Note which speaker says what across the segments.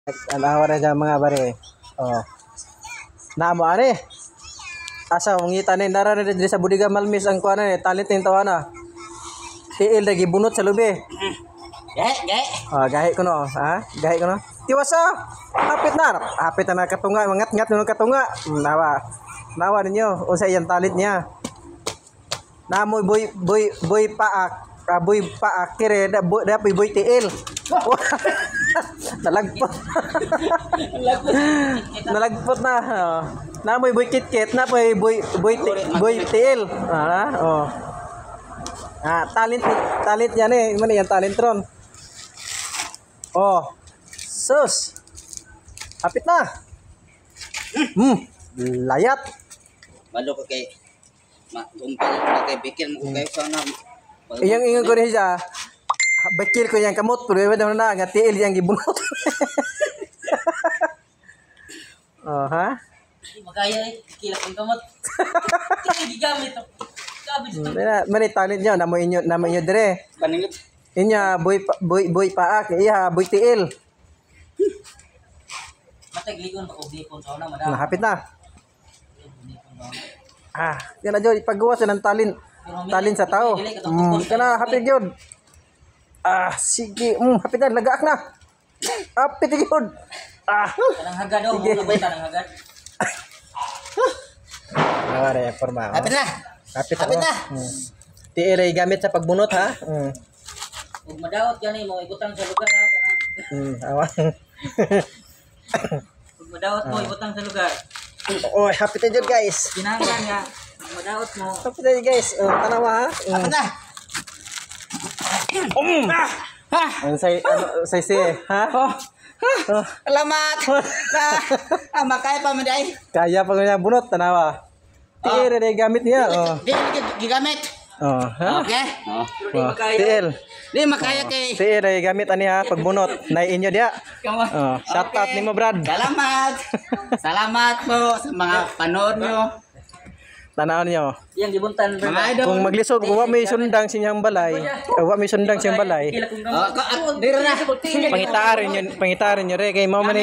Speaker 1: Alawa na dyan mga bare. Oh. Namo ani. Asa ngita ni dara na diri sa Budiga Malmis ang kuana ni talent ning tawana. Tiil lagi bunot sa lubi.
Speaker 2: Gahe.
Speaker 1: Oh, gahi ko no, ha? Gahi ko no. Tiwasa. Hapit na. Hapit na katunga, mangat-ngat no katunga. Nawa. Nawa ninyo unsa iyang talent niya. Namoy boy paak. Boy paak kire da boy tiil. Nalagpot. Nalagpot na. Oh. Namoy boy KitKat na boy tiil. Oh. Talent yan eh. Mana yan talent ron. Oh. Sus. Hapit na. Layat.
Speaker 2: Malo ko kay umpal ko kay bikil mo kayo sana.
Speaker 1: Iyang ingon ko rin siya. Bakil ko yang kamot pero wala na nga tiil yang gibunot. Oh, ha?
Speaker 2: Makaya kila kong kamot. Gigamit to.
Speaker 1: Mani talent niyo namo inyo dire.
Speaker 2: Paningit.
Speaker 1: Inya boy paak, iya boy tiil.
Speaker 2: Matay ligon ko di kon sa una madam.
Speaker 1: Hapit na. Yan na jud ipagawa sa ng talent sa tao. Kana hapit jud. Sige. Hapit na lagaak na. Hapit jud.
Speaker 2: Kanang hagad daw mo labay tanang hagad.
Speaker 1: Nawara forma.
Speaker 2: Hapit na.
Speaker 1: Hapit na. Tiil ay gamit sa pagbunot ha.
Speaker 2: Ug madaot gani mo ibutang sa lugar ha kanang.
Speaker 1: Awang.
Speaker 2: Ug madaot mo ibutang sa lugar.
Speaker 1: Oh, hapit na jud guys.
Speaker 2: Kinahanglan nga madaot mo.
Speaker 1: Hapit na jud guys. Tanawa ha.
Speaker 2: Hapit na.
Speaker 1: Say ha?
Speaker 2: Salamat. Makaya pa man dai.
Speaker 1: Kaya pa niya bunot tanawa. Tiil ay gamit niya.
Speaker 2: Di gigamit.
Speaker 1: Ha?
Speaker 2: Okay.
Speaker 1: Tiil.
Speaker 2: Di makaya kay.
Speaker 1: Tiil ay gamit ani ha pagbunot. Nay inyo dia. Shout out nimo Brad.
Speaker 2: Salamat. Salamat po sa mga panood nyo.
Speaker 1: Tanaw niyo.
Speaker 2: Yang gibuntan mga idol.
Speaker 1: Kung maglisod, wa may sundang sinyang balay. Wa may sundang siyang balay.
Speaker 2: Dira na.
Speaker 1: Pangitarin nyo re kay mao man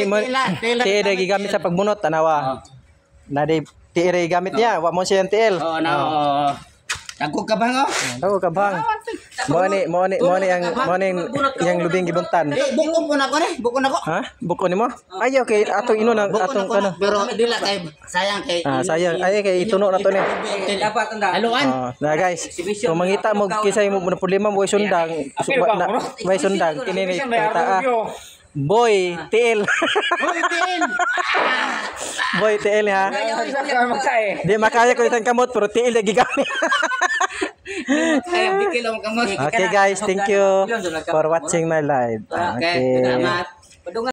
Speaker 1: tiil ay gigamit sa pagbunot tanawa. Na di tiil ay gamit niya, wa mo siyang tiil.
Speaker 2: Dagko ka bang oh?
Speaker 1: Daw ka bang. Mo ni yang lubing gibuntan.
Speaker 2: Buko po na ko ni, buko na ko.
Speaker 1: Ha? Buko nimo? Ayo kay atong ino nang atong kano.
Speaker 2: Pero dila kay sayang kay.
Speaker 1: Sayang ay kay ituno na to ni.
Speaker 2: Dapat tanda. Haluan.
Speaker 1: Na guys, kung mangita mo kisay mo na problema mo sundang, may sundang kini ni kita. Boy tiil. Boy tiil ha. Di makaya ko itang kamot pero tiil lagi gamit. Okay guys, thank you for watching my live.
Speaker 2: Okay, salamat.